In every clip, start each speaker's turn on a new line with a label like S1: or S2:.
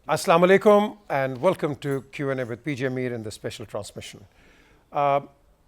S1: Assalamu alaikum and welcome to Q&A with PJ Mir in the special transmission.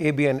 S1: ABN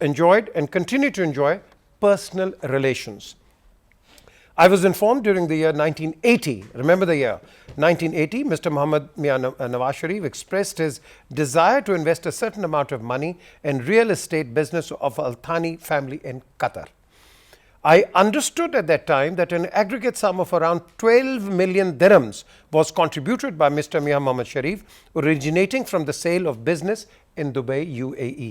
S1: enjoyed and continue to enjoy personal relations. I was informed during the year 1980, remember the year 1980, Mr. Mohammed Mian Nawaz Sharif expressed his desire to invest a certain amount of money in real estate business of Al Thani family in Qatar. I understood at that time that an aggregate sum of around 12 million dirhams was contributed by Mr. Mian Mohammed Sharif, originating from the sale of business in Dubai, UAE,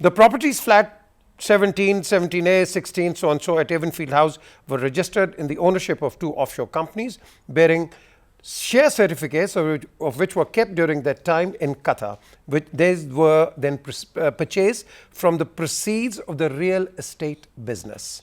S1: The properties flat 17, 17A, 16, so and so at Avonfield House were registered in the ownership of two offshore companies bearing share certificates of which were kept during that time in Qatar, which these were then purchased from the proceeds of the real estate business.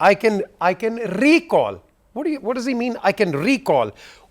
S1: I can recall. What does he mean? I can recall.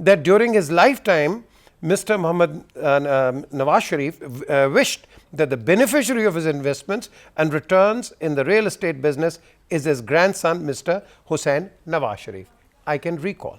S1: that during his lifetime, Mr. Mohammed Nawaz Sharif wished that the beneficiary of his investments and returns in the real estate business is his grandson, Mr. Hussain Nawaz Sharif. I can recall.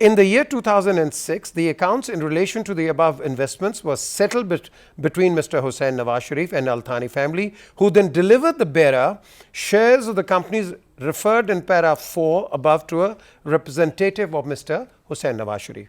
S1: in the year 2006, the accounts in relation to the above investments was settled between Mr. Hussain Nawaz Sharif and Al Thani family, who then delivered the bearer shares of the companies referred in para 4 above to a representative of Mr. Hussain Nawaz Sharif.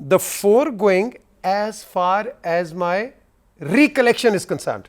S1: The foregoing as far as my recollection is concerned.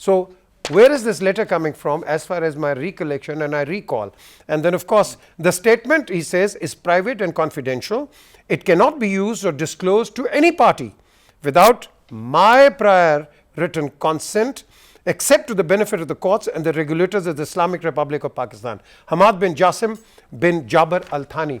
S1: So where is this letter coming from as far as my recollection and I recall? And then of course the statement, he says, is private and confidential. It cannot be used or disclosed to any party without my prior written consent except to the benefit of the courts and the regulators of the Islamic Republic of Pakistan. Hamad bin Jasim bin Jabar Al Thani.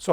S1: So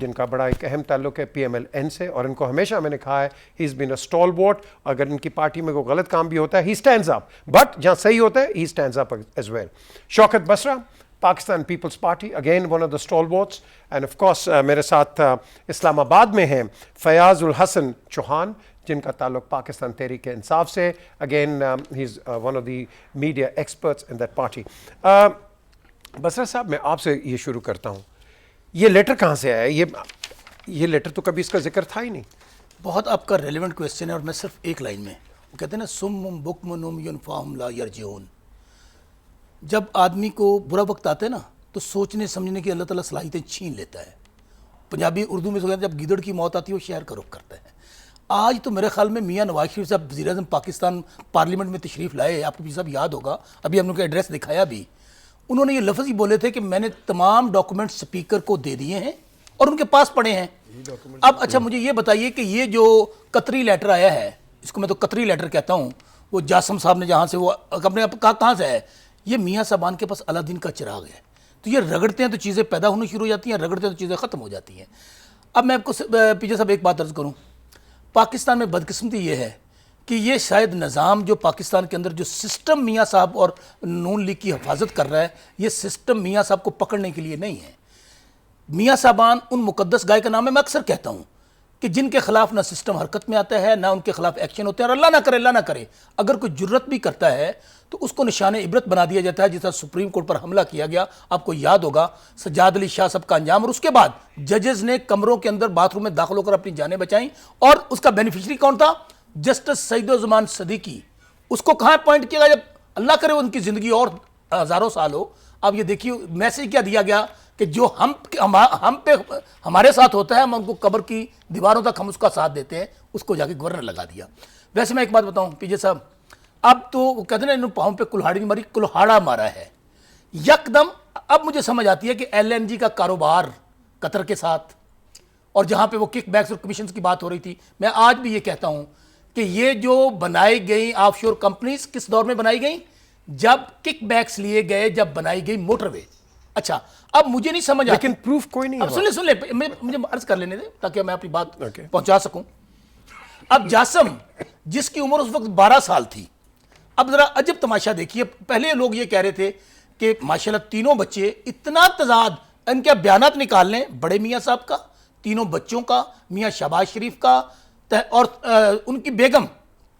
S1: جن کا بڑا ایک اہم تعلق ہے PMLN سے, اور ان کو ہمیشہ میں نے کہا ہے ہی از بین اے اسٹالورٹ. اگر ان کی پارٹی میں کوئی غلط کام بھی ہوتا ہے ہی اسٹینڈز اپ, بٹ جہاں صحیح ہوتا ہے ہی stands up as well. Shaukat Basra, Pakistan Peoples Party, again one of the stalwarts. And of course میرے ساتھ اسلام آباد میں ہیں فیاض الحسن چوہان, جن کا تعلق پاکستان تحریک انصاف سے, again he is one of the media experts in that party. Basra صاحب, میں آپ سے یہ شروع کرتا ہوں, یہ لیٹر کہاں سے آیا؟ یہ لیٹر تو کبھی اس کا ذکر تھا ہی نہیں.
S2: بہت آپ کا ریلیونٹ کویسچن ہے, اور میں صرف ایک لائن میں, وہ کہتے ہیں نا سم بکم نم ینفعہم لا یرجعون. جب آدمی کو برا وقت آتا ہے نا تو سوچنے سمجھنے کی اللہ تعالیٰ صلاحیتیں چھین لیتا ہے. پنجابی اردو میں جب گیدڑ کی موت آتی ہے وہ شہر کا رخ کرتا ہے. آج تو میرے خیال میں میاں نواز شریف صاحب وزیر اعظم پاکستان پارلیمنٹ میں تشریف لائے, آپ کو بھی سب یاد ہوگا, ابھی ہم نے ان کا ایڈریس دکھایا بھی. انہوں نے یہ لفظ ہی بولے تھے کہ میں نے تمام ڈاکومنٹ سپیکر کو دے دیے ہیں اور ان کے پاس پڑے ہیں. اب اچھا مجھے یہ بتائیے کہ یہ جو قطری لیٹر آیا ہے, اس کو میں تو قطری لیٹر کہتا ہوں, وہ جاسم صاحب نے جہاں سے وہ اپنے کہاں سے ہے, یہ میاں صاحبان کے پاس الادین کا چراغ ہے. تو یہ رگڑتے ہیں تو چیزیں پیدا ہونا شروع ہو جاتی ہیں, رگڑتے ہیں تو چیزیں ختم ہو جاتی ہیں. اب میں آپ کو پیچھے صاحب ایک بات عرض کروں, پاکستان میں بدقسمتی یہ ہے کہ یہ شاید نظام جو پاکستان کے اندر جو سسٹم میاں صاحب اور نون لیگ کی حفاظت کر رہا ہے, یہ سسٹم میاں صاحب کو پکڑنے کے لیے نہیں ہے. میاں صاحبان ان مقدس گائے کا نام ہے, میں اکثر کہتا ہوں کہ جن کے خلاف نہ سسٹم حرکت میں آتا ہے, نہ ان کے خلاف ایکشن ہوتے ہیں, اور اللہ نہ کرے اگر کوئی جرت بھی کرتا ہے تو اس کو نشان عبرت بنا دیا جاتا ہے. جس طرح سپریم کورٹ پر حملہ کیا گیا, آپ کو یاد ہوگا سجاد علی شاہ صاحب کا انجام, اور اس کے بعد ججز نے کمروں کے اندر باتھ روم میں داخل ہو کر اپنی جانیں بچائیں, اور اس کا بینیفیشری کون تھا؟ جسٹس سعیدالزمان صدیقی. اس کو کہاں اپوائنٹ کیا گیا؟ جب اللہ کرے ان کی زندگی اور ہزاروں سال ہو. اب یہ دیکھیے میسج کیا دیا گیا کہ جو ہم پہ ہمارے ساتھ ہوتا ہے, ہم ان کو قبر کی دیواروں تک ہم اس کا ساتھ دیتے ہیں, اس کو جا کے گورنر لگا دیا. ویسے میں ایک بات بتاؤں PJ صاحب, اب تو وہ کہتے ہیں نا انہوں پاؤں پہ کلہاڑی نہیں ماری, کلہاڑا مارا ہے یکدم. اب مجھے سمجھ آتی ہے کہ LNG کا کاروبار قطر کے ساتھ, اور جہاں پہ وہ کک بیکس اور کمیشنز کی بات ہو رہی تھی, میں آج بھی یہ کہتا ہوں کہ یہ جو بنائی گئی آف شور کمپنیز کس دور میں بنائی گئیں؟ جب کک بیکس لیے گئے, جب بنائی گئی موٹر وے. اچھا اب مجھے نہیں سمجھ آتی,
S1: لیکن پروف کوئی نہیں.
S2: اب سن لیں مجھے عرض کر لینے دیں تاکہ میں اپنی بات پہنچا سکوں. اب جاسم جس کی عمر اس وقت 12 سال تھی, اب ذرا عجب تماشا دیکھیے. پہلے لوگ یہ کہہ رہے تھے کہ ماشاءاللہ تینوں بچے, اتنا تضاد, ان کے بیانات نکال لیں بڑے میاں صاحب کا, تینوں بچوں کا, میاں شہباز شریف کا, اور ان کی بیگم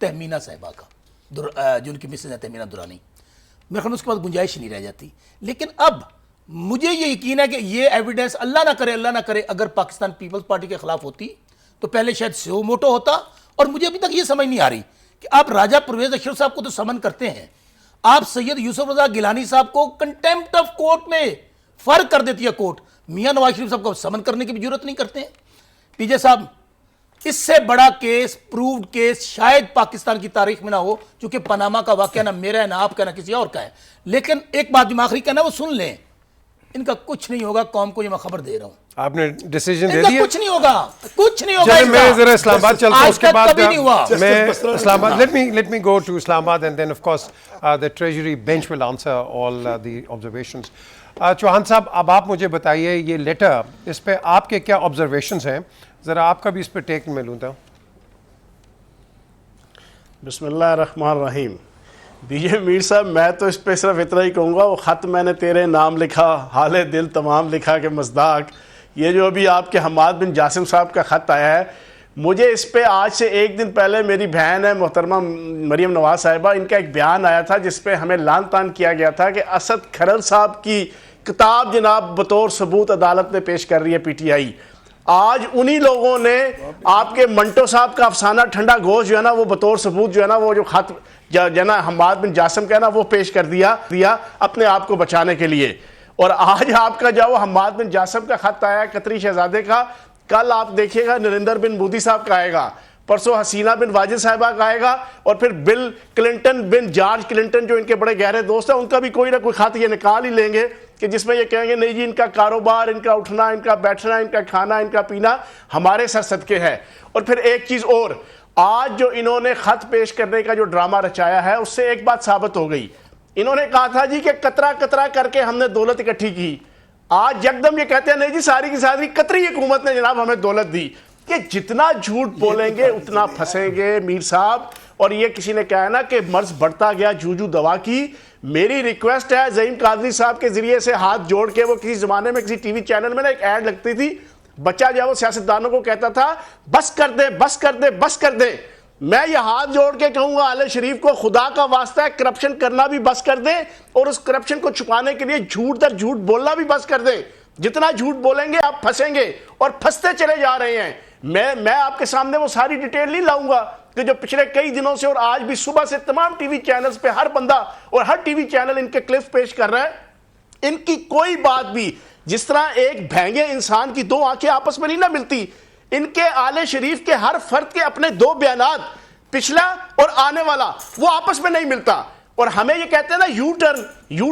S2: تہمینہ صاحبہ کا, جو ان کی مسز ہے تہمینہ درانی. میرے خیال میں اس کے بعد گنجائش نہیں رہ جاتی. لیکن اب مجھے یہ یقین ہے کہ یہ ایویڈنس اللہ نہ کرے اگر پاکستان پیپلز پارٹی کے خلاف ہوتی تو پہلے شاید سیو موٹو ہوتا. اور مجھے ابھی تک یہ سمجھ نہیں آ رہی کہ آپ راجہ پرویز اشرف صاحب کو تو سمن کرتے ہیں, آپ سید یوسف رضا گیلانی صاحب کو کنٹیمپٹ آف کورٹ میں فرق کر دیتی ہے کورٹ, میاں نواز شریف صاحب کو سمن کرنے کی بھی ضرورت نہیں کرتے ہیں. PJ صاحب, اس سے بڑا کیس, پرووڈ کیس شاید پاکستان کی تاریخ میں نہ ہو, چونکہ پاناما کا واقعہ نہ میرا ہے, نہ آپ کا, نہ کسی اور کا ہے. لیکن ایک بات جو آخری کہنا ہے وہ سن لیں, ان کا کچھ نہیں ہوگا قوم کو, یہ میں خبر دے رہا ہوں.
S1: آپ نے ڈیسیجن دے
S2: ان کا
S1: دیا؟
S2: کچھ نہیں ہوگا,
S1: میں ذرا اسلام آباد چلتا ہوں, اس کے بعد میں اسلام آباد, let me go to اسلام آباد and then of course the treasury bench will answer all the observations. Chauhan صاحب, اب آپ مجھے بتائیے یہ لیٹر, اس پہ آپ کے کیا آبزرویشنز ہیں؟ ذرا آپ کا بھی اس پہ ٹیک میں لوں. تھا
S3: بسم اللہ الرحمن الرحیم. دیجیے میر صاحب, میں تو اس پہ صرف اتنا ہی کہوں گا, وہ خط میں نے تیرے نام لکھا, حال دل تمام لکھا کہ مصداق. یہ جو ابھی آپ کے حماد بن جاسم صاحب کا خط آیا ہے, مجھے اس پہ آج سے ایک دن پہلے میری بہن ہے محترمہ مریم نواز صاحبہ, ان کا ایک بیان آیا تھا جس پہ ہمیں لان تان کیا گیا تھا کہ اسد کھرل صاحب کی کتاب جناب بطور ثبوت عدالت میں پیش کر رہی ہے PTI. آج انہی لوگوں نے آپ کے منٹو صاحب کا افسانہ ٹھنڈا گوشت جو ہے نا وہ بطور ثبوت جو ہے نا وہ جو خط جو نا حماد بن جاسم کا ہے نا وہ پیش کر دیا اپنے آپ کو بچانے کے لیے. اور آج آپ کا جو حماد بن جاسم کا خط آیا قطری شہزادے کا, کل آپ دیکھیے گا نریندر بن مودی صاحب کا آئے گا, پرسوں حسینہ بن واجد صاحبہ کا آئے گا, اور پھر بل کلنٹن بن جارج کلنٹن جو ان کے بڑے گہرے دوست ہیں ان کا بھی کوئی نہ کوئی خط یہ نکال ہی لیں گے کہ جس میں یہ کہیں گے نہیں جی ان کا کاروبار, ان کا اٹھنا, ان کا بیٹھنا, ان کا کھانا, ان کا پینا ہمارے سر صدقے ہے. اور پھر ایک چیز اور, آج جو انہوں نے خط پیش کرنے کا جو ڈرامہ رچایا ہے اس سے ایک بات ثابت ہو گئی. انہوں نے کہا تھا جی کہ قطرہ قطرہ کر کے ہم نے دولت اکٹھی کی, آج یکدم یہ کہتے ہیں نہیں جی ساری کی ساری قطری حکومت نے جناب ہمیں دولت دی. کہ جتنا جھوٹ بولیں گے اتنا پھنسیں گے میر صاحب. اور یہ کسی نے کہا نا کہ مرض بڑھتا گیا جوجو دوا کی. میری ریکویسٹ ہے زعیم قادری صاحب کے ذریعے سے ہاتھ جوڑ کے, وہ کسی زمانے میں کسی ٹی وی چینل میں نا ایک ایڈ لگتی تھی, بچہ جو ہے وہ سیاستدانوں کو کہتا تھا بس کر دے بس کر دے بس کر دے. میں یہ ہاتھ جوڑ کے کہوں گا آل شریف کو خدا کا واسطہ ہے کرپشن کرنا بھی بس کر دیں, اور اس کرپشن کو چھپانے کے لیے جھوٹ در جھوٹ بولنا بھی بس کر دیں. جتنا جھوٹ بولیں گے آپ پھنسیں گے اور پھنستے چلے جا رہے ہیں. میں آپ کے سامنے وہ ساری ڈیٹیل نہیں لاؤں گا کہ جو پچھلے کئی دنوں سے اور آج بھی صبح سے تمام ٹی وی چینلز پہ ہر بندہ اور ہر ٹی وی چینل ان کے کلپس پیش کر رہا ہے. ان کی کوئی بات بھی, جس طرح ایک بھینگے انسان کی دو آنکھیں آپس میں نہیں نہ ملتی, ان کے آل شریف کے ہر فرد کے اپنے دو بیانات, پچھلا اور آنے والا, وہ آپس میں نہیں ملتا. اور ہمیں یہ کہتے ہیں نا یو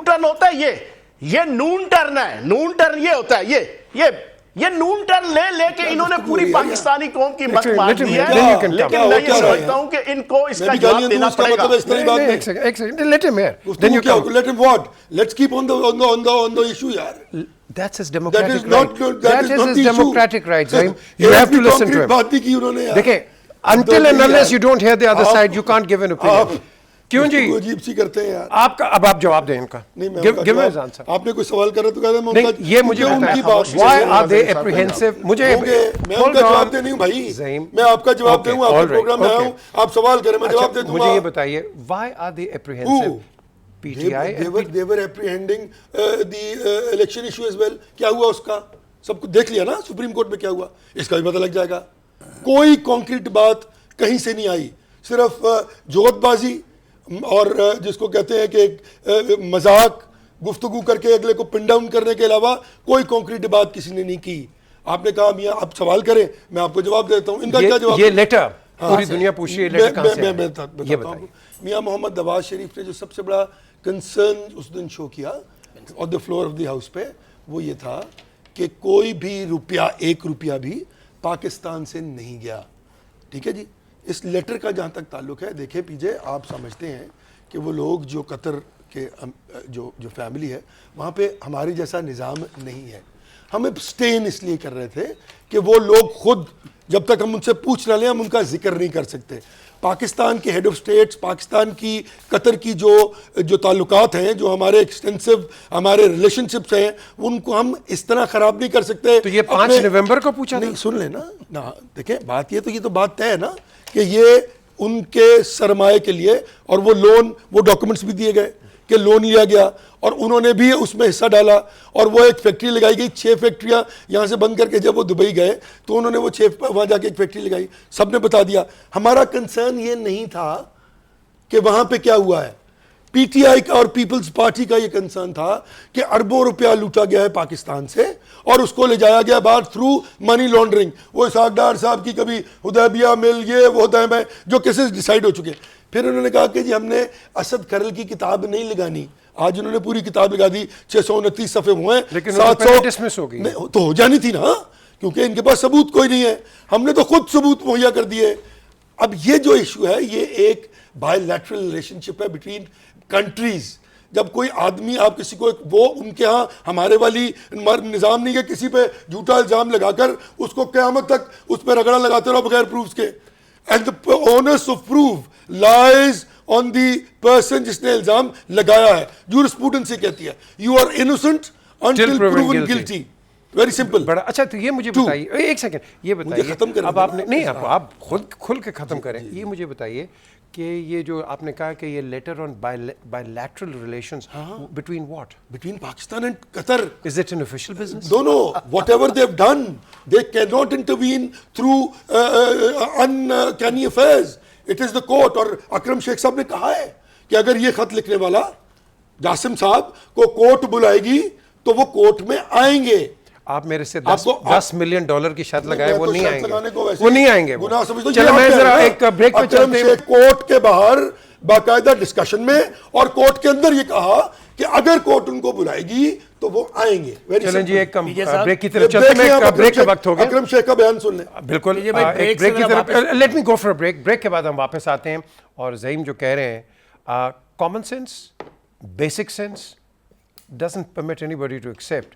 S3: ٹرن ہوتا ہے, یہ نون ٹرن ہے. نون ٹرن یہ ہوتا ہے, یہ نون ٹرن لے کے انہوں نے پوری پاکستانی قوم کی مت مار دی ہے. لیکن میں یہ سمجھتا ہوں کہ ان کو اس کا جواب دینا پڑے گا.
S1: ایک second, let him hear. Then you come.
S4: Let him what? Let's keep on the issue, yaar.
S1: That's his democratic
S4: That is not
S1: right.
S4: that is not
S1: his
S4: the issue.
S1: democratic right, Zaim. You have to listen to him.
S4: بات نہیں کی انہوں نے.
S1: دیکھیں, until and unless you don't hear the other side, you can't give an opinion. کیوں جی
S4: عجیب سی کرتے ہیں یار.
S1: آپ کا اب آپ جواب دیں ان کا. Give me his answer.
S4: آپ نے کوئی سوال کرا تو کہا
S1: نہیں, یہ مجھے بتائیں. Why are they apprehensive? مجھے
S4: میں ان کا جواب دے نہیں ہوں بھائی, میں آپ کا جواب دے ہوں, آپ کے پروگرام میں آیا ہوں, آپ سوال کریں میں جواب دے دوں گا.
S1: مجھے یہ بتائیے, why are they apprehensive? PTI
S4: they were apprehending the election issue as well. کیا ہوا اس کا سب کچھ دیکھ لیا نا سپریم کورٹ میں کیا ہوا, اس کا بھی پتہ لگ جائے گا. کوئی کانکریٹ بات کہیں سے نہیں آئی, صرف جوت بازی اور جس کو کہتے ہیں کہ ایک مذاق گفتگو کر کے اگلے کو پن ڈاؤن کرنے کے علاوہ کوئی کانکریٹ بات کسی نے نہیں کی. آپ نے کہا میاں آپ سوال کریں, میں آپ کو جواب دیتا ہوں. ان کا کیا جواب؟
S1: یہ لیٹر پوری دنیا پوچھی, یہ لیٹر کہاں سے ہے یہ بتائیے.
S4: میاں محمد نواز شریف نے جو سب سے بڑا کنسرن اس دن شو کیا آن دی فلور آف دی ہاؤس پہ, وہ یہ تھا کہ کوئی بھی روپیہ, ایک روپیہ بھی پاکستان سے نہیں گیا. ٹھیک ہے جی. اس لیٹر کا جہاں تک تعلق ہے, دیکھیں پیجے, آپ سمجھتے ہیں کہ وہ لوگ جو قطر کے جو فیملی ہے وہاں پہ ہمارے جیسا نظام نہیں ہے. ہم ابسٹین اس لیے کر رہے تھے کہ وہ لوگ خود جب تک ہم ان سے پوچھ نہ لیں ہم ان کا ذکر نہیں کر سکتے. پاکستان کے ہیڈ آف سٹیٹس, پاکستان کی قطر کی جو تعلقات ہیں, جو ہمارے ایکسٹینسو ہمارے ریلیشن شپس ہیں, ان کو ہم اس طرح خراب نہیں کر سکتے.
S1: تو یہ 5 نومبر کو پوچھا
S4: نہیں, سن لیں نا, دیکھیں بات یہ تو بات طے ہے نا کہ یہ ان کے سرمایہ کے لیے, اور وہ لون, وہ ڈاکومنٹس بھی دیے گئے کہ لون لیا گیا اور انہوں نے بھی اس میں حصہ ڈالا, اور وہ ایک فیکٹری لگائی گئی. 6 فیکٹریاں یہاں سے بند کر کے جب وہ دبئی گئے تو انہوں نے وہ 6 وہاں جا کے ایک فیکٹری لگائی. سب نے بتا دیا. ہمارا کنسرن یہ نہیں تھا کہ وہاں پہ کیا ہوا ہے. پی ٹی آئی کا اور پیپلز پارٹی کا یہ کنسرن تھا کہ اربوں روپیہ لوٹا گیا ہے پاکستان سے اور اس کو لے جایا گیا باہر تھرو منی لانڈرنگ. وہ اسحاق ڈار صاحب کی کبھی حدیبیہ مل, یہ وہ ہوتا ہے جو کیسز ڈیسائیڈ ہو چکے. پھر انہوں نے کہا کہ جی ہم نے اسد کھرل کی کتاب نہیں لگانی. آج انہوں نے پوری کتاب لگا دی, 629 صفحے ہوئے ہیں,
S1: لیکن
S4: 700
S1: ڈسمس ہو گئی
S4: تو ہو جانی تھی نا, کیونکہ ان کے پاس ثبوت کوئی نہیں ہے. ہم نے تو خود ثبوت مہیا کر دیے. اب یہ جو ایشو ہے یہ ایک بائی لیٹرل ریلیشن شپ ہے بٹوین کنٹریز. جب کوئی آدمی آپ کسی کو, وہ ان کے ہاں ہمارے والی نظام نہیں ہے کسی پہ جھوٹا الزام لگا کر اس کو قیامت تک اس پہ رگڑا لگاتے رہو بغیر پروفس کے. And the onus of proof lies on the person جس نے الزام لگایا ہے. جورسپروڈنس کہتی ہے you are innocent until proven guilty. Very simple.
S1: بڑا اچھا. تو یہ مجھے بتائیے, ایک سیکنڈ, یہ بتائیے اب آپ نے نہیں, آپ خود کھل کے ختم کریں. یہ مجھے بتائیے کہ یہ جو آپ نے کہا کہ یہ later on bilateral relations between what?
S4: Between Pakistan and Qatar.
S1: Is it an official business?
S4: No. Whatever they've done, they cannot intervene through uncanny affairs. It is the court. اور اکرم شیخ صاحب نے کہا ہے کہ اگر یہ خط لکھنے والا جاسم صاحب کو کورٹ بلائے گی تو وہ کورٹ میں آئیں گے.
S1: آپ میرے سے $10 ملین کی شرط لگائے, وہ نہیں آئیں گے, وہ نہیں آئیں گے. چلو میں ذرا ایک بریک پہ چلتے ہیں.
S4: کورٹ کے باہر باقاعدہ ڈسکشن میں اور کورٹ کے اندر یہ کہا کہ اگر کورٹ ان کو بلائے گی تو وہ آئیں گے.
S1: چلیں جی ایک بریک کی طرف چلتے ہیں. بریک کا وقت ہو گیا.
S4: اکرم شیخ کا بیان سن لیں.
S1: بالکل, بریک کی طرف. Let me go for break. Break کے بعد ہم واپس آتے ہیں اور زعیم جو کہہ رہے ہیں, common sense, basic sense doesn't permit anybody to accept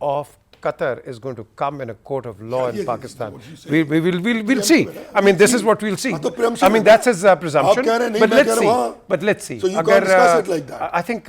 S1: of Qatar is going to come in a court of law in Pakistan. We'll see. I mean, this is what we'll see. I mean, that's his presumption. But let's see.
S4: So you can't discuss it like that.
S1: I think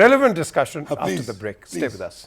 S1: relevant discussion after the break. Stay with us.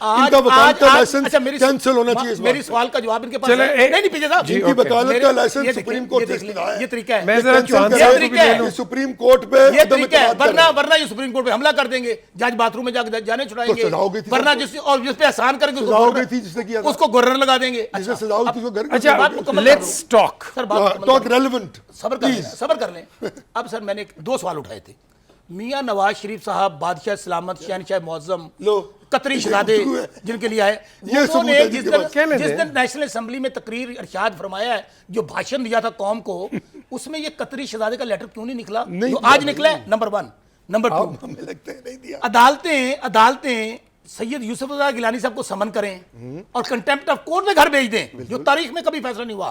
S4: ان کا وکالت کا licence cancel ہونا چاہیے اس
S2: میری
S4: بات
S2: سوال کا جواب ان کے پاس نہیں پیچھے صاحب،
S4: ان کی وکالت کا لائسنس سپریم کورٹ سے
S2: یہ طریقہ ہے،
S1: میں ذرا چوہان
S2: یہ
S1: صاحب کو بھی
S2: طریقہ
S1: لے
S2: ہے،
S1: لوں۔
S4: سپریم کورٹ پہ
S2: یہ
S4: عدم
S2: طریقہ ہے،
S4: اعتماد کر رہے ہیں۔
S2: ورنہ یہ سپریم کورٹ پہ حملہ کر دیں گے، جج باتھ روم میں جا کے جانے چھڑائیں گے،
S4: تو سزا ہو گئی تھی
S2: ورنہ
S4: سب کو۔
S2: جس اور جس پہ احسان کریں گے
S4: سزا ہو گئی تھی جس نے کیا تھا،
S2: اس کو گورنر لگا دیں گے۔
S4: جس نے سزا ہوئی تھی اس کو گھر
S1: اچھا
S2: بات مکمل کر
S1: لیٹس ٹاک،
S2: سر بات مکمل
S4: ٹاک
S2: کر-
S4: ریلیونٹ،
S2: صبر کر لیں، صبر کر لیں۔ اب سر میں نے 2 سوال اٹھائے تھے، میاں نواز شریف صاحب بادشاہ سلامت شہنشاہ معظم
S4: لو
S2: قطری شہزادے جن کے لیے آئے،
S4: یہ
S2: انہوں نے
S4: ثبوت ہے
S2: جس
S4: جن کے پاس۔
S2: دن جس دن نیشنل اسمبلی میں تقریر ارشاد فرمایا ہے، جو بھاشن دیا تھا قوم کو، اس میں یہ قطری شہزادے کا لیٹر کیوں نہیں نکلا جو آج نکلا ہے؟ نمبر 1، نمبر 2،
S4: ہمیں لگتا ہے نہیں دیا۔
S2: عدالتیں سید یوسف رضا گیلانی صاحب کو سمن کریں اور کنٹمپٹ آف کورٹ میں گھر بھیج دیں، جو تاریخ میں کبھی فیصلہ نہیں ہوا،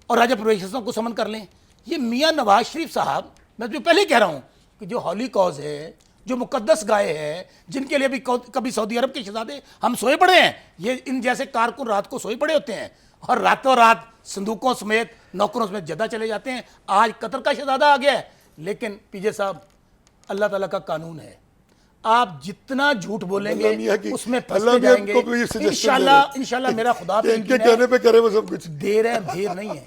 S2: اور راجہ پرویز صاحب کو سمن کر لیں۔ یہ میاں نواز شریف صاحب، میں تو پہلے ہی کہہ رہا ہوں کہ جو ہولی کاز ہے، جو مقدس گائے ہے، جن کے لیے بھی کبھی سعودی عرب کے شہزادے ہم سوئے پڑے ہیں، یہ ان جیسے کارکن رات کو سوئے پڑے ہوتے ہیں اور راتوں رات صندوقوں سمیت نوکروں سمیت جدہ چلے جاتے ہیں۔ آج قطر کا شہزادہ آ گیا ہے، لیکن پی جے صاحب اللہ تعالیٰ کا قانون ہے، آپ جتنا جھوٹ بولیں گے
S4: اللہ میاں کی-
S2: اس میں
S4: اللہ
S2: پھنستے
S4: میاں
S2: جائیں گے۔
S4: کو بھی یہ suggestion دے رہے
S2: انشاءاللہ میرا خدا
S4: کہ
S2: پہ
S4: ان کے
S2: یقین ہے،
S4: کہنے پہ کرے وہ سب کچھ۔
S2: دیر ہے اندھیر نہیں ہے،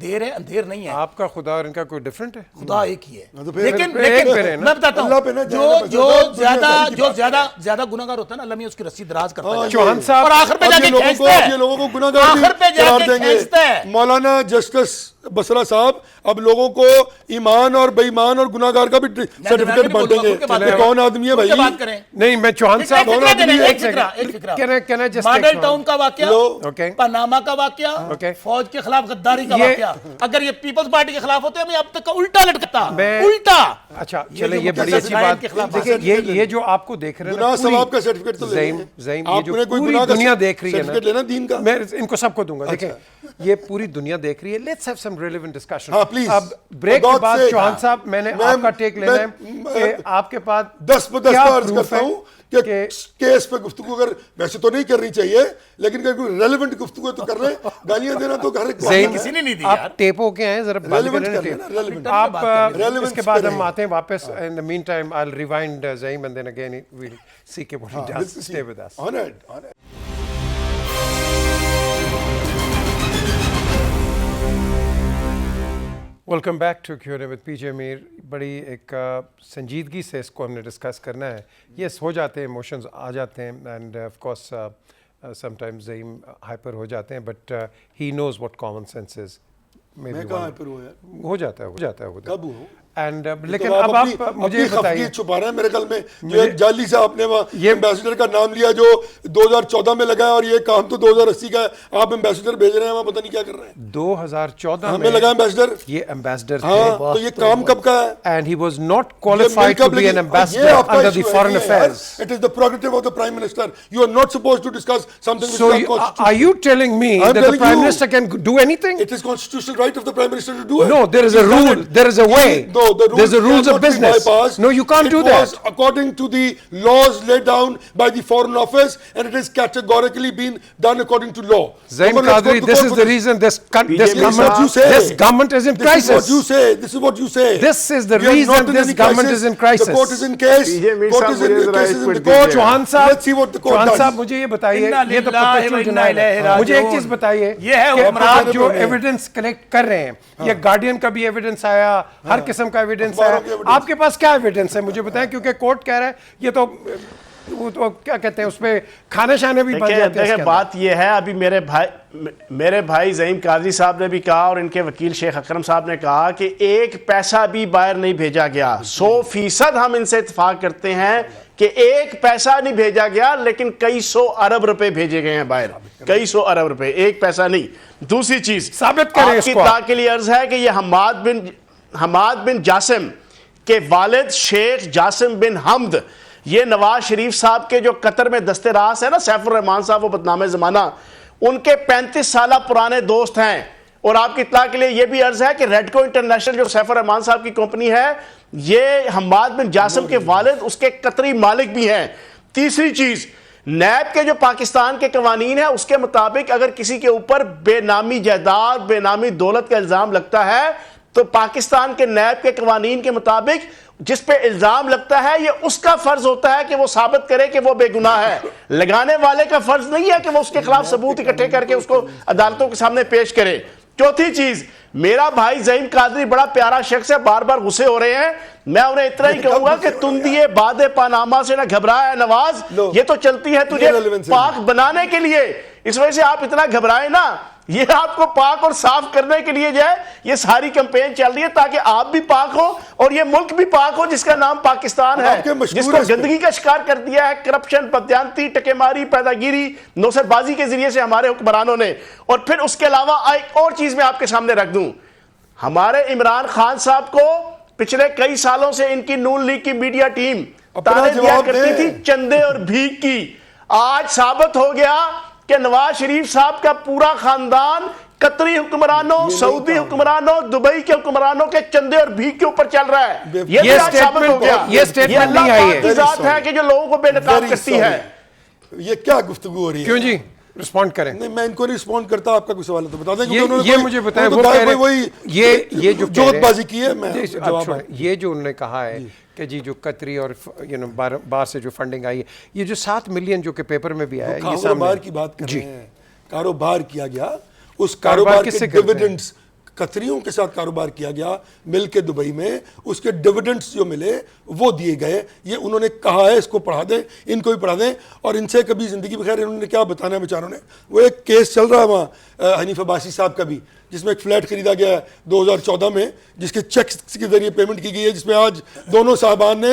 S2: دیر ہے اندھیر نہیں ہے،
S1: آپ کا خدا اور ان کا کوئی ڈفرنٹ ہے؟
S2: خدا ایک ہی ہے۔
S4: تو پھر-
S2: لیکن
S1: پھر ایک پہ رہے نا۔
S2: میں بتاتا
S4: اللہ پہ نہ
S2: ہوں،
S4: جائے نا،
S2: جو
S4: دنیا داری کی بات
S2: زیادہ گناہگار ہوتا ہے نا، اللہ میاں اس کی رسی دراز کرتا ہے،
S1: چوہان صاحب
S2: اور آخر پہ
S4: اب
S2: جا
S4: یہ
S2: کے
S4: لوگوں کو
S2: کھینچتا ہے،
S4: یہ لوگوں کو گناہگار بھی
S2: آخر پہ جا
S4: قرار
S2: کے
S4: دیں
S2: کھینچتا ہے۔
S4: گے۔ مولانا جسٹس بسرا صاحب اب لوگوں کو ایمان اور بے ایمان اور گناہگار کا بھی سرٹیفکیٹ بانٹیں گے کہ کون آدمی ہے بھائی۔
S2: بات کریں،
S1: نہیں میں چوہان صاحب
S2: ایک فکرہ ماڈل ٹاؤن کا واقعہ،
S1: Okay.
S2: پاناما کا واقعہ،
S1: Okay.
S2: فوج کے خلاف غداری کا
S1: یہ-
S2: واقعہ، اگر یہ پیپلز پارٹی کے خلاف ہوتے ہیں، میں اب تک کا الٹا لٹکتا،
S1: میں-
S2: الٹا۔
S1: اچھا
S2: یہ
S1: چلے
S2: جو
S1: یہ بڑی
S2: مقدس
S1: اچھی
S2: غائب
S1: بات
S2: کے خلاف
S1: دیکھیں،
S4: بات
S1: یہ جو آپ کو دیکھ رہے ہیں
S4: گناہ
S1: نا،
S4: ثواب کا سرٹیفکیٹ تو لے
S1: زیم
S4: لیں۔
S1: زیم یہ
S4: آپ
S1: جو
S4: نے کوئی
S1: پوری
S4: گناہ کا
S1: دنیا دیکھ رہی ہے
S4: سرٹیفکیٹ لینا
S1: نا،
S4: دین کا۔
S1: میں ان کو سب کو دوں گا۔ دیکھیں یہ پوری دنیا دیکھ رہی ہے، let's have some relevant discussion.
S4: ہاں پلیز،
S1: اب بریک کے بعد چوہان صاحب میں نے
S4: میں-
S1: آپ کا ٹیک لینا ہے
S4: میں-
S1: کہ آپ کے پاس
S4: 10 پہ 10
S1: کیا
S4: کا عرض
S1: proof
S4: کرتا
S1: ہے
S4: ہوں کہ کیس پہ گفتگو اگر ویسے تو نہیں کرنی چاہیے، لیکن اگر کوئی ریلیونٹ گفتگو تو کر لیں۔ گالیاں دینا تو ہر ایک
S1: زین
S2: کسی نے نہیں دی یار۔
S1: آپ ٹیپ ہو کے ہیں، ذرا بند
S4: Relevant
S1: کریں
S4: کر لیں
S1: ٹیپ۔
S4: نا، relevant۔
S1: آپ
S4: Relevance
S1: اس کے بعد
S4: پہ
S1: ہم
S4: رہیں۔
S1: آتے ہیں واپس۔ in the meantime I'll rewind Zaim and then again we'll see what he does. Stay with us.
S4: Honored.
S1: Welcome back to Q&A with P J Mir. بڑی ایک سنجیدگی سے اس کو ہم نے ڈسکس کرنا ہے۔ یس ہو جاتے ہیں، ایموشنز آ جاتے ہیں، and of course sometimes Zaeem hyper ہو جاتے ہیں، but he knows what common sense is.
S4: میں کہاں ہائپر ہوا یار؟
S1: ہو جاتا ہے
S4: کب ہوں؟
S1: اینڈ لیکن اب آپ مجھے بتائیے،
S4: چھپا رہے ہیں میرے خیال میں جو ایک جعلی سے آپ نے
S1: یہ
S4: ایمبیسڈر کا نام لیا جو 2014 میں لگا ہے، اور یہ کام تو 2080 کا ہے۔ آپ ایمبیسڈر بھیج رہے ہیں، وہاں پتہ نہیں کیا کر رہے ہیں۔
S1: 2014
S4: ہمیں
S1: میں
S4: لگا ایمبیسڈر،
S1: یہ ایمبیسڈر
S4: ہاں
S1: تھے،
S4: تو یہ کام کب کا ہے؟
S1: and he was not qualified to be an ambassador under the foreign affairs.
S4: It is the prerogative of the Prime Minister. You are not supposed to discuss something which
S1: So
S4: is unconstitutional.
S1: are you telling me
S4: I'm
S1: that the
S4: telling
S1: Prime
S4: you.
S1: Minister can do anything?
S4: It is constitutional right of the Prime Minister to do it.
S1: No, there is a
S4: He's done
S1: rule,
S4: it.
S1: there is a way.
S4: No, the
S1: There's a rules of
S4: cannot be
S1: business.
S4: bypassed.
S1: No, you can't do
S4: It was
S1: that.
S4: according to the laws laid down by the Foreign Office, and it is categorically been done according to law.
S1: Zaim
S4: Come on, let's go
S1: Qadri,
S4: to
S1: this
S4: court
S1: is
S4: for
S1: the reason this
S4: This is what you say.
S1: government is in
S4: This is what
S1: crisis.
S4: you say. This is what you say.
S1: This is the
S4: We are
S1: reason
S4: not in
S1: this
S4: any
S1: government is in crisis.
S4: The court is in case.
S3: PJ Mir
S4: Court
S3: sahab,
S4: is in
S3: mujhe zara
S4: case is in
S3: input
S4: the court.
S3: دیجیے.
S1: Chauhan
S4: Let's see what the court
S1: صاحب
S4: does.
S1: مجھے یہ بتائیے،
S2: انا
S1: یہ تو
S2: للہ و
S1: perpetual
S2: انا
S1: denial ہے۔
S2: الیہ
S1: مجھے ایک
S2: راجعون۔
S1: چیز بتائیے
S2: یہ ہے
S1: کہ
S2: حکمران
S1: آپ جو ایویڈنس کلیکٹ کر رہے ہیں، یہ گارڈین کا بھی ایویڈنس آیا، ہر قسم کا ایویڈنس آیا،
S4: اخباروں کے evidence۔
S1: آپ کے پاس کیا ایویڈنس ہے مجھے بتائیں، کیونکہ کورٹ کہہ رہا ہے یہ تو وہ تو کیا کہتے ہیں اس پہ کھانے شانے بھی بن جاتے ہیں اس کے
S3: دیکھیں
S1: اندر۔
S3: بات یہ ہے، ابھی میرے بھائی زعیم قادری صاحب نے بھی کہا اور ان کے وکیل شیخ اکرم صاحب نے کہا کہ ایک پیسہ بھی باہر نہیں بھیجا گیا۔ 100% ہم ان سے اتفاق کرتے ہیں کہ ایک پیسہ نہیں بھیجا گیا، لیکن کئی 100 ارب روپے بھیجے گئے ہیں باہر، کئی 100 ارب روپے، ایک پیسہ نہیں۔ دوسری چیز
S1: ثابت کریں
S3: آپ
S1: اس
S3: کی
S1: کو۔
S3: اطلاع کے لیے عرض ہے کہ یہ حماد بن جاسم کے والد شیخ جاسم بن حمد، یہ نواز شریف صاحب کے جو قطر میں دست راست ہے نا سیف الرحمان صاحب، وہ بدنام زمانہ، ان کے 35 سالہ پرانے دوست ہیں۔ اور آپ کی اطلاع کے لیے یہ بھی عرض ہے کہ ریڈکو انٹرنیشنل جو سیف الرحمان صاحب کی کمپنی ہے، یہ حماد بن جاسم کے والد اس کے قطری مالک بھی ہیں۔ تیسری چیز، نیب کے جو پاکستان کے قوانین ہیں اس کے مطابق اگر کسی کے اوپر بے نامی جائیداد، بے نامی دولت کا الزام لگتا ہے تو پاکستان کے نیب کے قوانین کے مطابق جس پہ الزام لگتا ہے یہ اس کا فرض ہوتا ہے کہ وہ ثابت کرے کہ وہ بے گناہ ہے. لگانے والے کا فرض نہیں ہے کہ وہ اس کے خلاف ثبوت اکٹھے کر کے اس کو عدالتوں کے سامنے پیش کرے. چوتھی چیز, میرا بھائی زعیم قادری بڑا پیارا شخص ہے, بار بار غصے ہو رہے ہیں, میں انہیں اتنا ہی کہوں گا کہ تم دیے باد پاناما سے نہ گھبرایا نواز, یہ تو چلتی ہے تجھے پاک بنانے کے لیے, اس وجہ سے آپ اتنا گھبرائیں نا. یہ آپ کو پاک اور صاف کرنے کے لیے جو ہے یہ ساری کمپین چل رہی ہے تاکہ آپ بھی پاک ہو اور یہ ملک بھی پاک ہو جس کا نام پاکستان ہے, جس کو گندگی کا شکار کر دیا ہے کرپشن, بددیانتی, ٹکے ماری, پیدا گیری, نوسر بازی کے ذریعے سے ہمارے حکمرانوں نے. اور پھر اس کے علاوہ ایک اور چیز میں آپ کے سامنے رکھ دوں, ہمارے عمران خان صاحب کو پچھلے کئی سالوں سے ان کی نون لیگ کی میڈیا ٹیم تانے دیا کرتی تھی چندے اور بھیک کی. آج ثابت ہو گیا کہ نواز شریف صاحب کا پورا خاندان قطری حکمرانوں, سعودی حکمرانوں, دبئی کے حکمرانوں کے چندے اور بھیک کے اوپر چل رہا ہے. یہ ثابت ہو گیا.
S1: یہ سٹیٹمنٹ نہیں آئی ہے.
S3: یہ ذات ہے کہ جو لوگوں کو بے نقاب کرتی ہے.
S4: یہ کیا گفتگو ہو رہی ہے؟
S1: کیوں جی رسپونڈ کریں؟
S4: نہیں میں ان کو نہیں رسپونڈ کرتا, آپ کا کوئی سوال ہے تو بتا دیں.
S1: یہ مجھے بتائیں, وہ کہہ رہے یہ جو
S4: جوت بازی کی ہے, میں
S1: یہ جو انہوں نے کہا ہے کہ جی جو قطری اور باہر سے جو فنڈنگ آئی ہے, یہ جو 7 ملین جو کہ پیپر میں بھی آیا ہے, یہ
S4: کاروبار کی بات کر رہے ہیں. کاروبار کیا گیا, اس کاروبار کے ڈیویڈنڈز قطریوں کے ساتھ کاروبار کیا گیا مل کے دبئی میں, اس کے ڈیویڈنڈز جو ملے وہ دیے گئے. یہ انہوں نے کہا ہے, اس کو پڑھا دیں, ان کو بھی پڑھا دیں. اور ان سے کبھی زندگی بخیر انہوں نے کیا بتانا ہے بیچاروں نے. وہ ایک کیس چل رہا ہے وہاں حنیف عباسی صاحب کا بھی, جس میں ایک فلیٹ خریدا گیا ہے 2014 میں, جس کے چیکس کے ذریعے پیمنٹ کی گئی ہے, جس میں آج دونوں صاحبان نے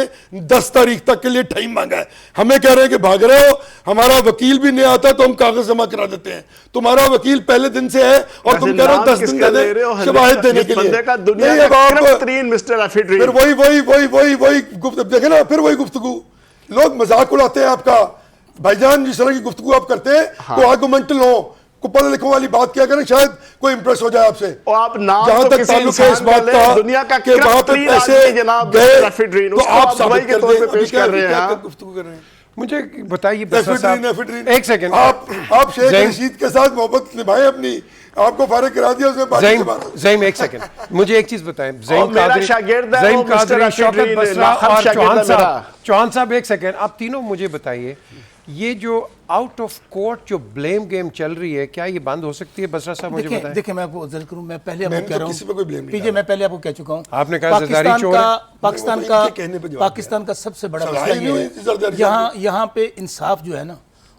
S4: 10 تاریخ تک کے لیے ٹائم مانگا ہے. ہمیں کہہ رہے ہیں کہ بھاگ رہے ہو, ہمارا وکیل بھی نہیں آتا تو ہم کاغذ جمع کرا دیتے ہیں, تمہارا وکیل پہلے دن سے ہے اور تم کہہ رہے ہو 10 دن دے دیں شواہد دینے کے لیے. پھر وہی دیکھیں نا, پھر وہی گفتگو, لوگ مذاق اڑاتے ہیں آپ کا. بھائی جان جس طرح کی گفتگو آپ کرتے ہیں تو آرگومنٹل ہو, کو پڑھنے لکھوں والی بات کیا کریں, شاید کوئی امپریس ہو جائے آپ سے. جہاں تک تعلق ہے اس بات کا کہ وہاں پہ پیسے گئے تو آپ ثابت کر دیں. گفتگو کر رہے ہیں,
S1: مجھے بتائیے ایک سیکنڈ,
S4: آپ شیخ رشید کے ساتھ محبت نبھائیں اپنی, آپ کو فارغ کرا دیا اس نے.
S1: زعیم ایک سیکنڈ, مجھے ایک چیز بتائیں. زعیم قادری, شوکت بسرا اور چوہان صاحب, ایک سیکنڈ, آپ تینوں مجھے بتائیے, یہ جو آؤٹ آف کورٹ جو بلیم گیم چل رہی ہے, کیا یہ بند ہو سکتی ہے؟ بسرا صاحب مجھے بتائیں.
S2: دیکھیں میں آپ کو ذکر کروں, میں پہلے آپ کو کہہ رہا ہوں, پیجے میں پہلے آپ کو کہہ چکا ہوں,
S1: آپ نے کہا زرداری چور ہے.
S2: پاکستان کا سب سے بڑا مسئلہ یہ ہے, یہاں پہ انصاف جو ہے نا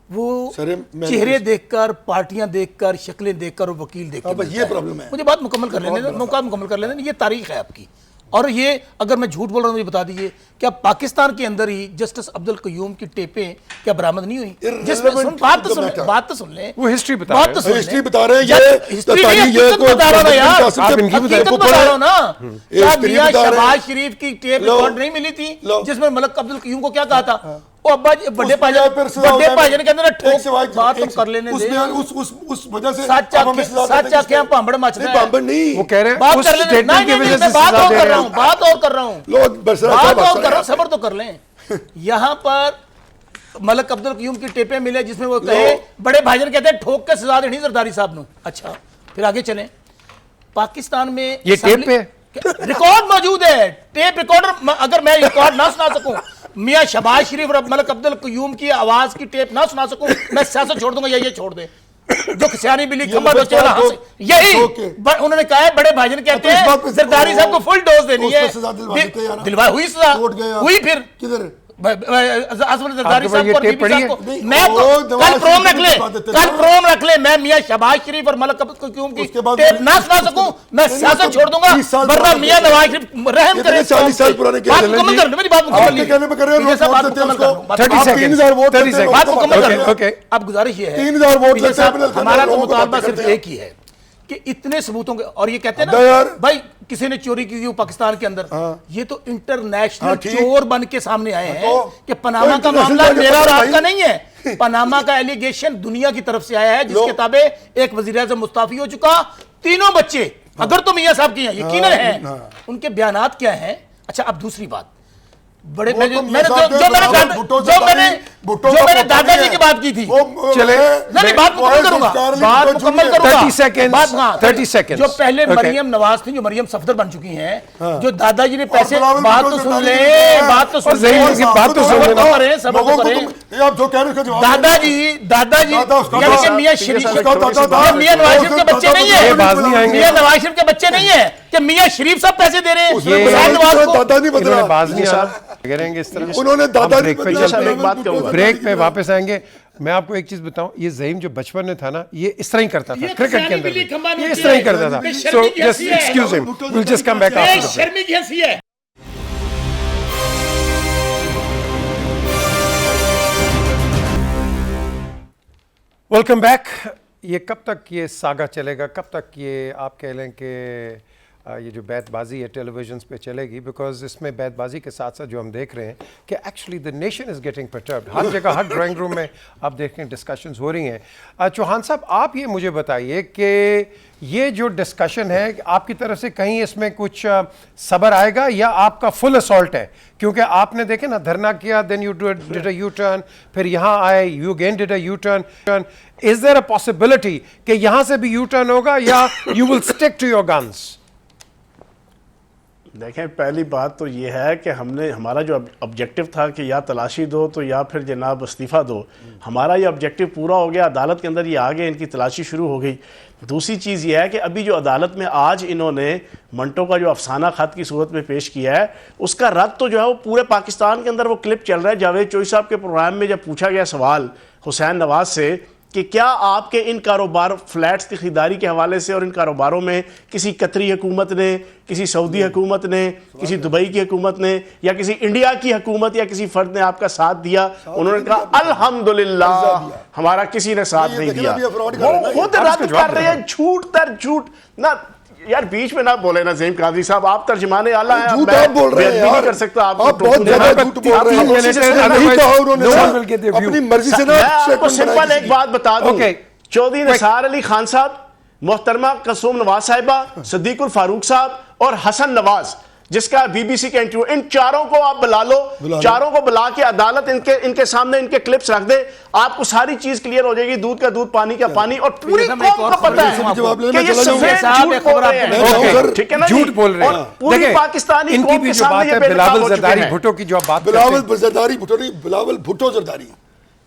S2: وہ چہرے دیکھ کر, پارٹیاں دیکھ کر, شکلیں دیکھ کر اور وکیل دیکھ کر.
S4: یہ پرابلم ہے.
S2: مجھے بات مکمل کر لینے دیں, یہ تاریخ ہے آپ کی. اور یہ اگر میں جھوٹ بول رہا ہوں مجھے بتا دیجئے, کیا پاکستان کے اندر ہی جسٹس عبد القیوم کی ٹیپیں کیا برآمد نہیں ہوئی؟ جس میں بات تو سن لیں,
S1: وہ ہسٹری بتا
S4: رہے ہیں,
S2: حقیقت بتا رہا ہوں نا. کیا میاں شہباز شریف کی ٹیپ ریکارڈ نہیں ملی تھی جس میں ملک عبد القیوم کو کیا کہا تھا؟ بڑے پاجن کے اندر ٹھوک بات تو کر لینے دیں, سچ آنکھیں پامبڑ مچ رہے ہیں.
S1: وہ کہہ رہے ہیں
S2: بات کر لینے, میں بات اور کر رہا ہوں, صبر تو کر لیں. یہاں پر ملک عبد القیوم کی ٹیپیں ملے جس میں وہ کہے, بڑے بھاجن کہتے ہیں ٹھوک کے سزا دینی زرداری صاحب نے. اچھا پھر آگے چلیں. پاکستان میں
S1: یہ ٹیپ پہ
S2: ریکارڈ موجود ہے, ٹیپ ریکارڈر. اگر میں ریکارڈ نہ سنا سکوں, میاں شہباز شریف اور ملک عبد القیوم کی آواز کی ٹیپ نہ سنا سکوں, میں سیاست چھوڑ دوں گا یا یہ چھوڑ دیں. جو کسیانی بلی کھمبا دوچے والا ہاں سے, یہی انہوں نے کہا ہے بڑے بھاجن کہتے ہیں زرداری صاحب کو فل ڈوز دینی ہے. دلوائی ہوئی سزا ہوئی, پھر اصل زرداری صاحب کو, میں کل پروم رکھ لے, میں میاں شہباز شریف اور ملک عبد القیوم کی ٹیپ نہ سنا سکوں, میں سیاست چھوڑ دوں گا, ورنہ میاں نواز شریف رحم کرے.
S4: 40 سال پرانے
S2: بات مکمل کر, میری بات مکمل نہیں. اب گزارش یہ ہے, ہمارا تو مطالبہ صرف ایک ہی ہے کہ اتنے ثبوتوں کے, اور یہ کہتے ہیں نا بھائی کسی نے چوری کی پاکستان کے اندر, یہ تو انٹرنیشنل چور بن کے سامنے آئے ہیں کہ پاناما کا معاملہ میرا اور آپ کا نہیں ہے. پاناما کا ایلیگیشن دنیا کی طرف سے آیا ہے, جس کے تابع ایک وزیر اعظم مستعفی ہو چکا, 3 بچے اگر تو میاں صاحب کی ہیں, یقیناً ہیں, ان کے بیانات کیا ہیں. اچھا اب دوسری بات, بڑے
S4: وہ
S2: میں
S4: تو
S2: نے
S4: میاں صاحب
S2: جو میں نے
S4: بھٹو
S2: جو میں نے
S4: بھٹو
S2: جو
S4: کا
S2: میں نے
S4: پوتا
S2: دادا
S4: نہیں
S2: جی
S4: ہے۔
S2: کی بات کی تھی
S1: چلے
S2: نہیں بات مکمل کروں گا بات مکمل کروں گا
S1: 30 seconds,
S2: بات ہاں
S1: 30 seconds.
S2: جو پہلے
S1: Okay.
S2: مریم نواز تھی جو مریم صفدر بن چکی ہیں جو دادا جی نے پیسے
S4: بلاول
S2: بات
S4: بھٹو
S2: تو
S4: سے
S2: سن
S4: تعلیم
S2: لیں
S4: ہے۔
S2: بات تو
S1: اور
S2: سن
S1: ظہیر
S2: لیں
S1: کی بات تو سن لینا۔
S4: لوگوں کو تم آپ جو کہہ رہے ہیں اس کا جواب
S2: دادا جی
S4: دادا اس کا
S2: یعنی کہ
S4: دادا-
S2: میاں شریف
S4: اس کا دادا تھا۔
S2: یہ میاں نواز شریف کے بچے نہیں
S1: یہ باز نہیں
S2: ہیں
S1: آئیں گے۔
S2: میاں نواز شریف کے بچے نہیں ہیں کہ میاں شریف صاحب پیسے دے رہے ہیں
S4: نے
S2: حسین
S4: بلاول
S2: نواز
S4: کا
S2: کو
S4: دادا نہیں
S1: انہوں نے
S4: بدلا
S1: باز نہیں آنا کریں گے اس طرح
S4: انہوں نے دادا
S1: ہم
S4: نہیں
S1: بریک پہ
S4: بدلا
S1: چلتے ہیں۔
S3: ایک بات کہوں گا۔
S1: بریک پہ واپس آئیں گے میں آپ کو ایک چیز بتاؤں یہ زعیم جو بچپن میں تھا نا یہ اس طرح ہی کرتا تھا کرکٹ کے اندر بھی یہ اس طرح ہی کرتا تھا سو جسٹ ایکسکیوز ہم will just come back after the
S2: شرمی کی ہنسی ہے
S1: ویلکم بیک یہ کب تک یہ ساگا چلے گا کب تک یہ آپ کہہ لیں کہ یہ جو بیت بازی ہے ٹیلی ویژنس پہ چلے گی بیکاز اس میں بیت بازی کے ساتھ ساتھ جو ہم دیکھ رہے ہیں کہ actually the nation is getting perturbed ہر جگہ ہر ڈرائنگ روم میں آپ دیکھ رہے ہیں ڈسکشنز ہو رہی ہیں چوہان صاحب آپ یہ مجھے بتائیے کہ یہ جو ڈسکشن ہے آپ کی طرف سے کہیں اس میں کچھ صبر آئے گا یا آپ کا فل اسالٹ ہے کیونکہ آپ نے دیکھے نا دھرنا کیا then you did a U turn پھر یہاں آئے you again did a U turn is there a possibility کہ یہاں سے بھی یو ٹرن ہوگا یا you will stick to your guns
S3: دیکھیں پہلی بات تو یہ ہے کہ ہمارا جو آبجیکٹو تھا کہ یا تلاشی دو تو یا پھر جناب استعفیٰ دو ہمارا یہ آبجیکٹو پورا ہو گیا عدالت کے اندر یہ آگے ان کی تلاشی شروع ہو گئی دوسری چیز یہ ہے کہ ابھی جو عدالت میں آج انہوں نے منٹو کا جو افسانہ خط کی صورت میں پیش کیا ہے اس کا رد تو جو ہے وہ پورے پاکستان کے اندر وہ کلپ چل رہا ہے جاوید چوئی صاحب کے پروگرام میں جب پوچھا گیا سوال حسین نواز سے کہ کیا آپ کے ان کاروبار فلیٹس کی خریداری کے حوالے سے اور ان کاروباروں میں کسی قطری حکومت نے کسی سعودی حکومت نے کسی دبئی کی حکومت نے یا کسی انڈیا کی حکومت یا کسی فرد نے آپ کا ساتھ دیا انہوں نے کہا الحمدللہ ہمارا کسی نے ساتھ نہیں دیا وہ خود رد کر رہے ہیں جھوٹ تر جھوٹ نہ یار بیچ میں نہ بولے نا زعیم قادری صاحب آپ ترجمان اعلیٰ ہیں
S4: جھوٹ آپ بول رہے ہیں
S3: نہیں کر سکتا آپ
S4: بہت زیادہ جھوٹ بول رہے ہیں نہیں کہا انہوں نے اپنی مرضی سے
S3: میں آپ کو سمپل
S4: نہ
S3: ایک بات بتا دوں چودھری نثار علی خان صاحب محترمہ کلثوم نواز صاحبہ صدیق الفاروق صاحب اور حسن نواز جس کا بی بی سی کا انٹرویو ان چاروں کو آپ بلا لو چاروں کو بلا کے عدالت ان کے سامنے ان کے کلپس رکھ دے آپ کو ساری چیز کلیئر ہو جائے گی دودھ کا دودھ پانی کا پانی اور پوری قوم کو پتہ ہے کہ یہ سفید جھوٹ بول رہے ہیں ٹھیک ہے نا
S1: جھوٹ بول رہے ہیں
S3: پوری پاکستانی
S1: ان کی
S3: قوم
S1: بھی
S3: کے
S1: جو بات
S3: سامنے
S1: ہے
S3: یہ
S1: بلاول زرداری بھٹو کی جو بات
S4: بلاول زرداری بھٹو نہیں بلاول بھٹو زرداری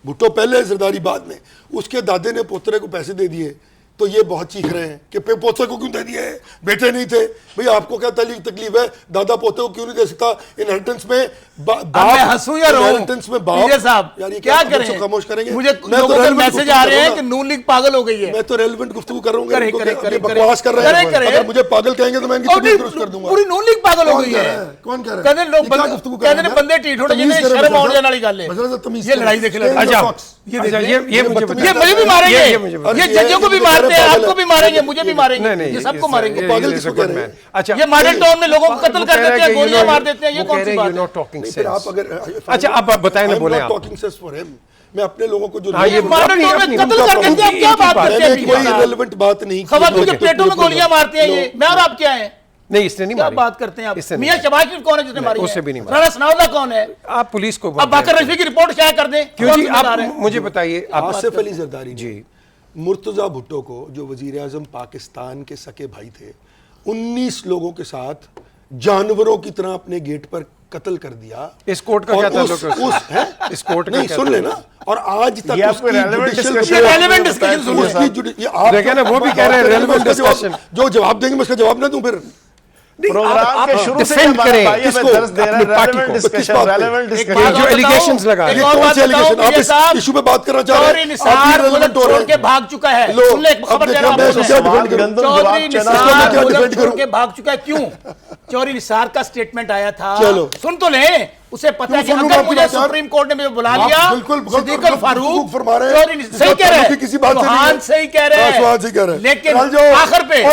S4: بھٹو پہلے زرداری بعد میں اس کے دادے نے پوترے کو پیسے دے دیے تو یہ بہت چیخ رہے ہیں کہ پوتے کو کیوں دے دیے بیٹے نہیں تھے بھئی آپ کو کیا تکلیف ہے دادا پوتے کو کیوں نہیں دے سکتا انہیریٹنس میں
S2: میں ہنسوں یا رہوں
S4: انہیریٹنس میں
S2: پیجے صاحب کیا کریں
S4: خاموش کریں گے
S2: مجھے لوگوں کے میسج آ رہے ہیں کہ نون لیگ پاگل ہو گئی ہے
S4: میں تو ریلیونٹ گفتگو کروں گا
S2: کریں
S4: بکواس کر رہے ہیں اگر مجھے پاگل کہیں گے تو میں ان کی تکلیف درست کر دوں گا
S2: پوری نون لیگ پاگل ہو گئی ہے
S4: کون کہہ رہا ہے
S2: لوگ کہتے ہیں بندے ٹھیٹ ہونے جنہیں شرم آنے جانے والی گل ہے یہ لڑائی دیکھ لیں یہ مجھے بھی ماریں گے یہ ججوں کو بھی مارتے ہیں آپ کو بھی ماریں گے مجھے بھی ماریں گے یہ سب کو ماریں گے
S4: پاگل کس کو کہہ رہے ہیں
S2: یہ ماڈل ٹاؤن میں لوگوں کو قتل کر دیتے ہیں گولیاں مار دیتے ہیں یہ کون سی بات ہے
S4: آپ اگر
S1: اچھا اب بتائیں نا بولیں آپ
S4: میں اپنے لوگوں کو جو
S2: یہ ماڈل ٹاؤن میں قتل کر دیتے ہیں کیا بات کرتے ہیں
S4: کوئی ریلیونٹ بات نہیں
S2: خواتین کے پیٹوں میں گولیاں مارتے ہیں یہ میں اور آپ کیا ہیں
S1: نہیں اس نے نہیں
S2: کیا
S1: ماری
S2: بات کرتے ہیں آپ میاں شباز شریف کون ہے جس نے ماری
S1: اس سے بھی نہیں
S2: رانا ثناء اللہ کون ہے
S1: آپ پولیس کو
S2: اب باقر رشید کی رپورٹ شائع کر دیں
S1: کیوں جی آپ مجھے بتائیے
S4: آصف علی زرداری جی مرتضیٰ بھٹو کو جو وزیر اعظم پاکستان کے سکے بھائی تھے 19 لوگوں کے ساتھ جانوروں کی طرح اپنے گیٹ پر قتل کر دیا
S1: اس کورٹ کا کیا تعلق ہے اس کورٹ کا
S4: نہیں سن لینا اور آج تک اس کی
S2: ریلیونٹ ڈسکشن
S1: دیکھیں نا وہ بھی کہہ رہے ہیں ریلیونٹ ڈسکشن
S4: جو جواب دیں گے میں اس کا جواب نہ دوں پھر
S3: پروگرام کے شروع سے
S1: ڈیفینڈ کریں
S3: کس کو اپنی پارٹی کو ریلیونٹ ڈسکشن
S1: جو ایلیگیشنز لگا
S4: یہ کون سے ایلیگیشن آپ اس ایشو پہ بات کرنا چاہ رہے ہیں
S2: نثار ملک چھوڑ کے بھاگ چکا ہے سن لے ایک خبر دے رہا ہوں چودھری نثار ملک چھوڑ کے بھاگ چکا ہے کیوں چودھری نثار کا سٹیٹمنٹ آیا تھا سن تو لیں اسے پتہ ہے کہ اگر مجھے سپریم کورٹ نے مجھے بلا لیا صدیق الفاروق چودھری صحیح کہہ رہے ہیں چوہان صحیح کہہ رہے ہیں لیکن آخر پہ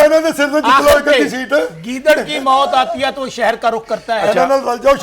S2: گیدڑ کی موت آتی ہے تو شہر کا رخ کرتا ہے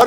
S4: or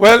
S1: Well,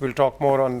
S1: We'll talk more on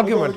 S1: argument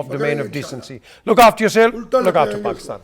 S1: of the domain of decency. Look after yourself, look after Pakistan.